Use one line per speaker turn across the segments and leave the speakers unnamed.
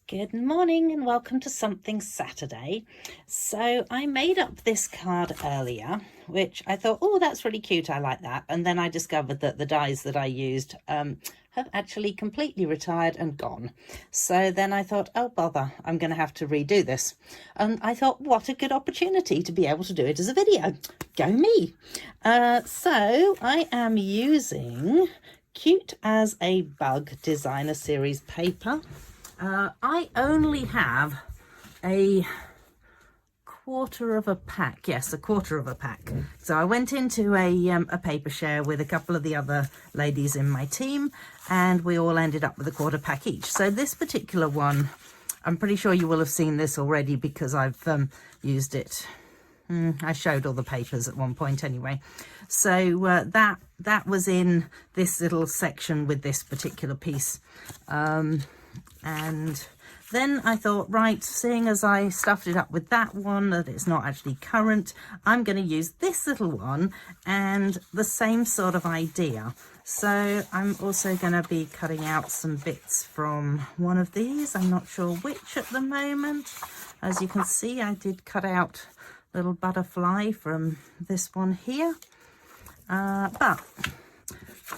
Good morning and welcome to Something Saturday. So I made up this card earlier, which I thought, oh, that's really cute. I like that. And then I discovered that the dies that I used have actually completely retired and gone. So then I thought, oh, bother, I'm going to have to redo this. And I thought, what a good opportunity to be able to do it as a video. Go me. So I am using Cute as a Bug Designer Series paper. I only have a quarter of a pack. Yes, a quarter of a pack. So I went into a paper share with a couple of the other ladies in my team, and we all ended up with a quarter pack each. So this particular one, I'm pretty sure you will have seen this already because I've used it. I showed all the papers at one point anyway. So that was in this little section with this particular piece. And then I thought, right, seeing as I stuffed it up with that one, that it's not actually current, I'm going to use this little one and the same sort of idea. So I'm also going to be cutting out some bits from one of these. I'm not sure which at the moment. As you can see, I did cut out a little butterfly from this one here. But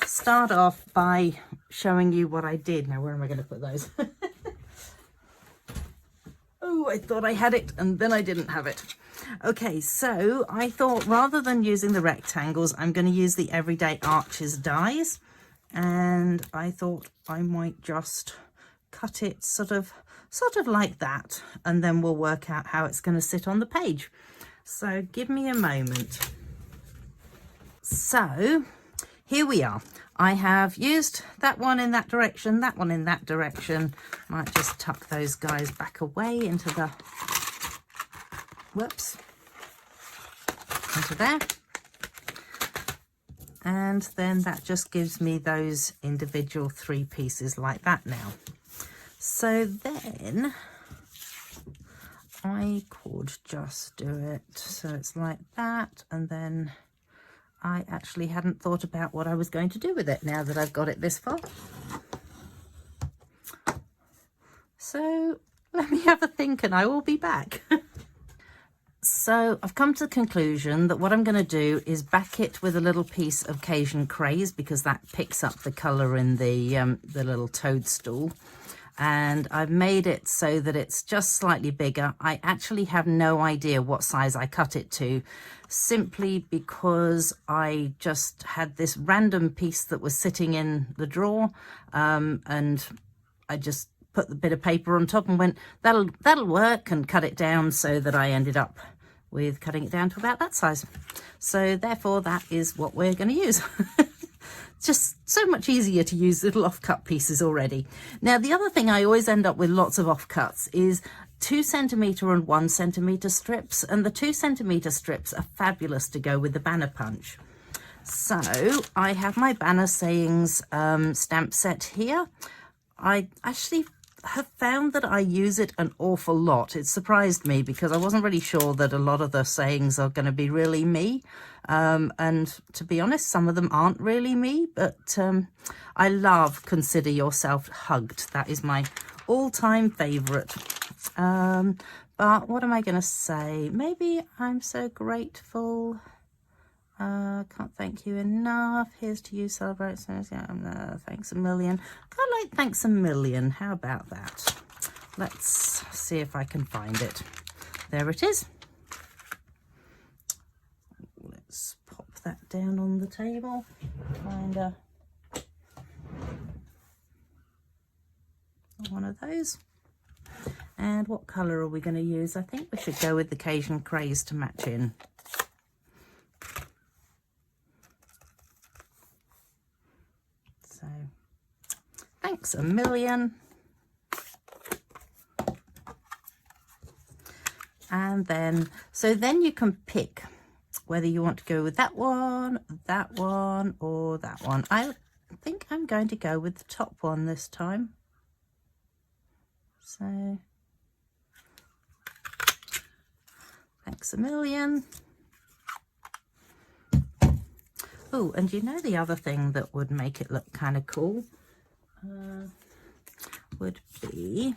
start off by showing you what I did. Now, where am I going to put those? Oh, I thought I had it and then I didn't have it. Okay, so I thought rather than using the rectangles, I'm going to use the Everyday Arches dies. And I thought I might just cut it sort of like that. And then we'll work out how it's going to sit on the page. So give me a moment. So here we are. I have used that one in that direction, that one in that direction. Might just tuck those guys back away into the, whoops, into there. And then that just gives me those individual 3 pieces like that now. So then I could just do it so it's like that, and then I actually hadn't thought about what I was going to do with it now that I've got it this far. So let me have a think and I will be back. So I've come to the conclusion that what I'm going to do is back it with a little piece of Cajun Craze because that picks up the colour in the little toadstool. And I've made it so that it's just slightly bigger. I actually have no idea what size I cut it to, simply because I just had this random piece that was sitting in the drawer, and I just put the bit of paper on top and went, that'll work, and cut it down so that I ended up with cutting it down to about that size. So therefore that is what we're going to use. Just so much easier to use little offcut pieces already. Now, the other thing I always end up with lots of offcuts is 2 centimetre and 1 centimetre strips, and the 2 centimetre strips are fabulous to go with the banner punch. So I have my banner sayings stamp set here. I actually have found that I use it an awful lot. It surprised me because I wasn't really sure that a lot of the sayings are going to be really me. And to be honest, some of them aren't really me, but I love Consider Yourself Hugged. That is my all-time favourite. But what am I going to say? Maybe I'm so grateful. Can't thank you enough. Here's to you, celebrate. Thanks a million. I like thanks a million. How about that? Let's see if I can find it. There it is. Let's pop that down on the table. Find one of those. And what colour are we going to use? I think we should go with the Cajun Craze to match in. So, thanks a million. And then, so then you can pick whether you want to go with that one, or that one. I think I'm going to go with the top one this time. So, thanks a million. Oh, and you know the other thing that would make it look kind of cool would be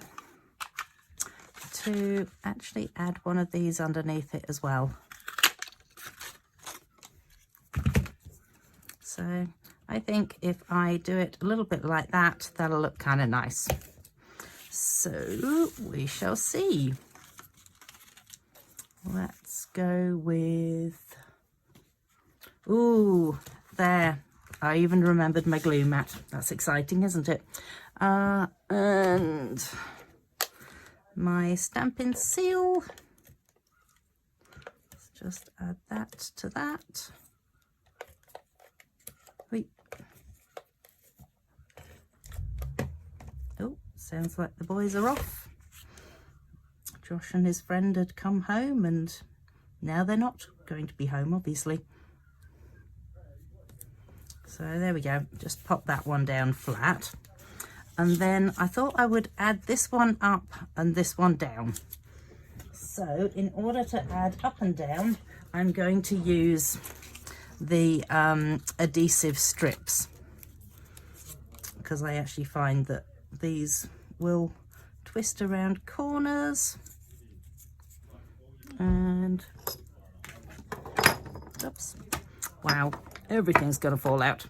to actually add one of these underneath it as well. So I think if I do it a little bit like that, that'll look kind of nice. So we shall see. Let's go with, ooh, there. I even remembered my glue mat. That's exciting, isn't it? And my Stampin' Seal. Let's just add that to that. Wait. Oh, sounds like the boys are off. Josh and his friend had come home and now they're not going to be home, obviously. So there we go, just pop that one down flat. And then I thought I would add this one up and this one down. So in order to add up and down, I'm going to use the adhesive strips, because I actually find that these will twist around corners. And oops, wow, everything's gonna fall out.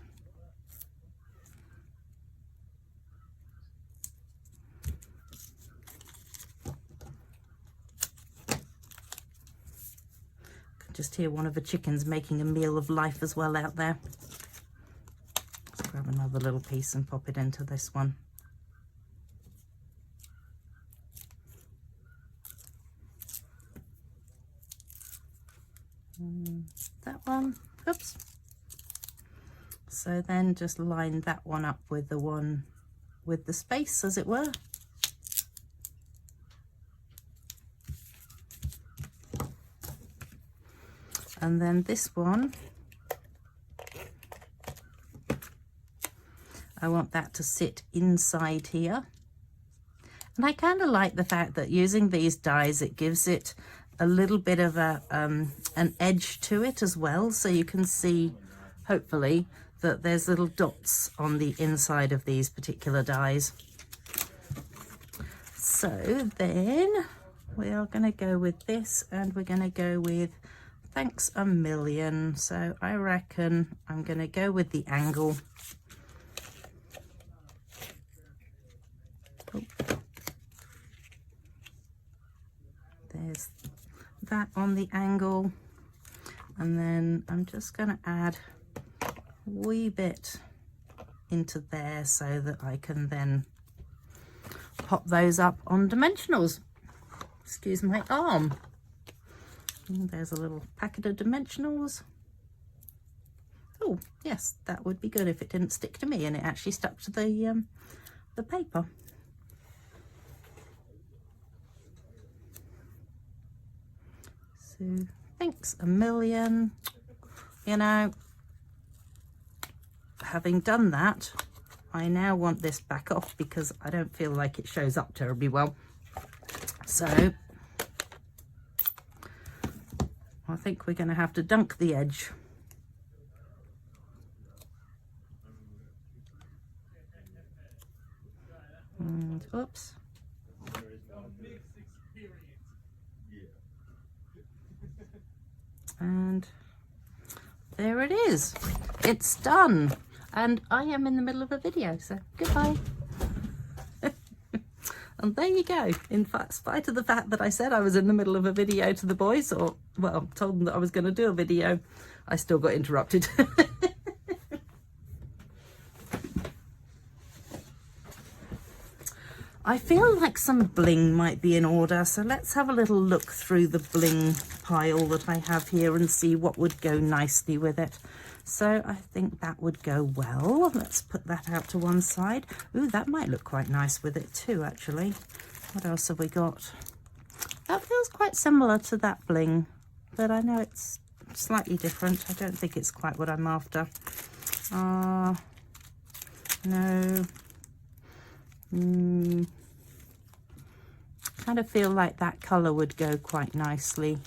Can just hear one of the chickens making a meal of life as well out there. Let's grab another little piece and pop it into this one. That one, oops. So then just line that one up with the one with the space, as it were. And then this one, I want that to sit inside here. And I kind of like the fact that using these dies, it gives it a little bit of a an edge to it as well, so you can see hopefully that there's little dots on the inside of these particular dies. So then we are going to go with this, and we're going to go with Thanks a Million. So I reckon I'm going to go with the angle. Oh. There's that on the angle, and then I'm just going to add a wee bit into there so that I can then pop those up on dimensionals. Excuse my arm. And there's a little packet of dimensionals. Oh yes, that would be good if it didn't stick to me and it actually stuck to the paper. So Thanks a Million. You know, having done that, I now want this back off because I don't feel like it shows up terribly well. So I think we're going to have to dunk the edge. And oops. And there it is. It's done. And I am in the middle of a video, so goodbye. And there you go. In fact, spite of the fact that I said I was in the middle of a video to the boys, or, well, told them that I was going to do a video, I still got interrupted. I feel like some bling might be in order, so let's have a little look through the bling pile that I have here and see what would go nicely with it. So I think that would go well. Let's put that out to one side. Ooh, that might look quite nice with it too, actually. What else have we got? That feels quite similar to that bling, but I know it's slightly different. I don't think it's quite what I'm after. No. Kind of feel like that colour would go quite nicely.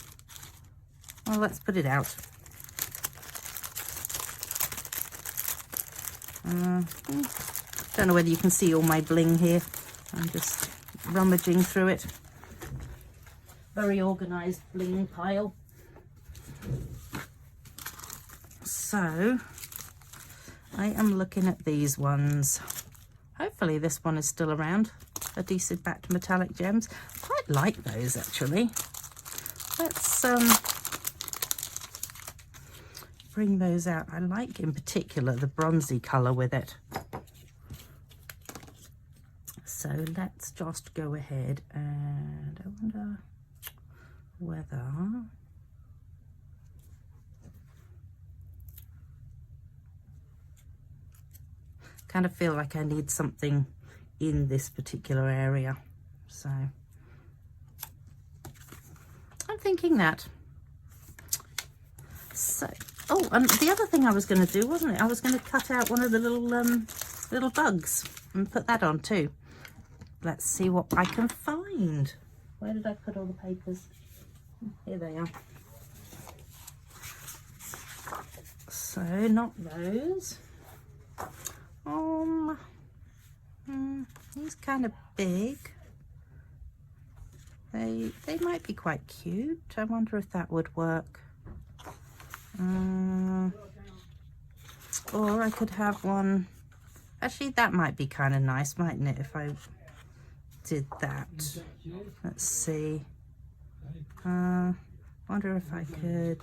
Well, let's put it out. Don't know whether you can see all my bling here. I'm just rummaging through it. very organized bling pile. So I am looking at these ones. Hopefully this one is still around. Adhesive backed metallic gems. Quite like those actually. Let's bring those out. I like in particular the bronzy colour with it. So let's just go ahead and I wonder whether kind of feel like I need something in this particular area. So I'm thinking that. So, oh, and the other thing I was going to do, wasn't it? I was going to cut out one of the little bugs and put that on too. Let's see what I can find. Where did I put all the papers? Here they are. So, not those. He's kind of big. They might be quite cute. I wonder if that would work. Or I could have one. Actually, that might be kind of nice, mightn't it, if I did that? Let's see. Wonder if I could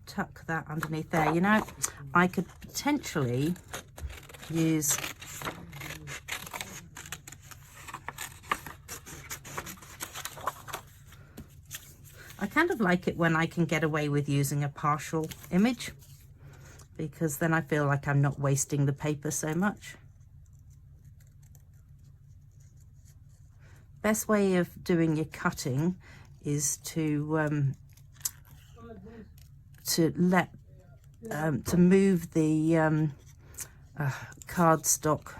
tuck that underneath there. You know, I could potentially use I kind of like it when I can get away with using a partial image, because then I feel like I'm not wasting the paper so much. Best way of doing your cutting is to move the cardstock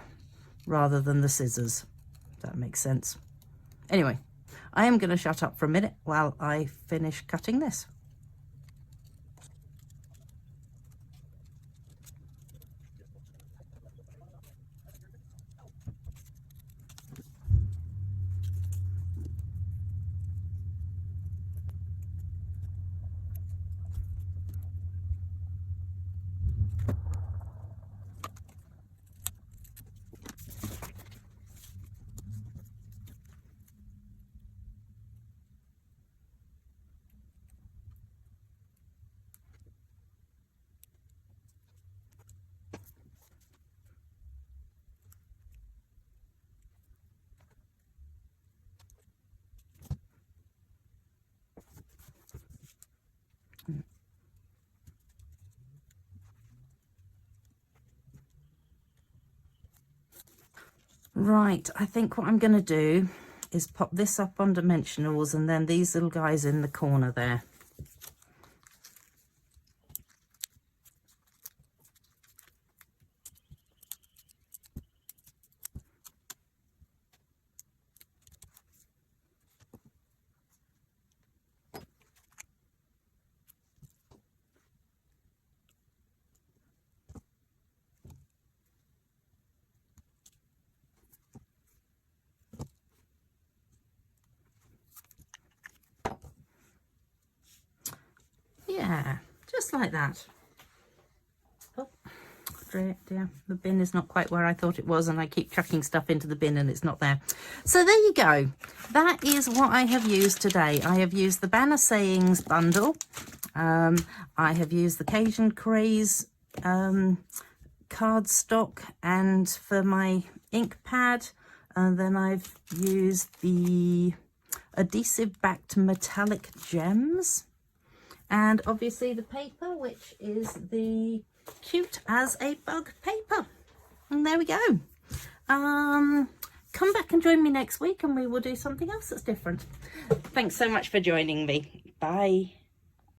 rather than the scissors. If that makes sense. Anyway, I am going to shut up for a minute while I finish cutting this. Right, I think what I'm going to do is pop this up on dimensionals and then these little guys in the corner there. Yeah, just like that. Oh, dear, the bin is not quite where I thought it was, and I keep chucking stuff into the bin and it's not there. So there you go. That is what I have used today. I have used the Banner Sayings bundle. I have used the Cajun Craze cardstock, and for my ink pad, and then I've used the adhesive backed metallic gems. And obviously the paper, which is the Cute as a Bug paper. And there we go. Come back and join me next week and we will do something else that's different. Thanks so much for joining me. Bye.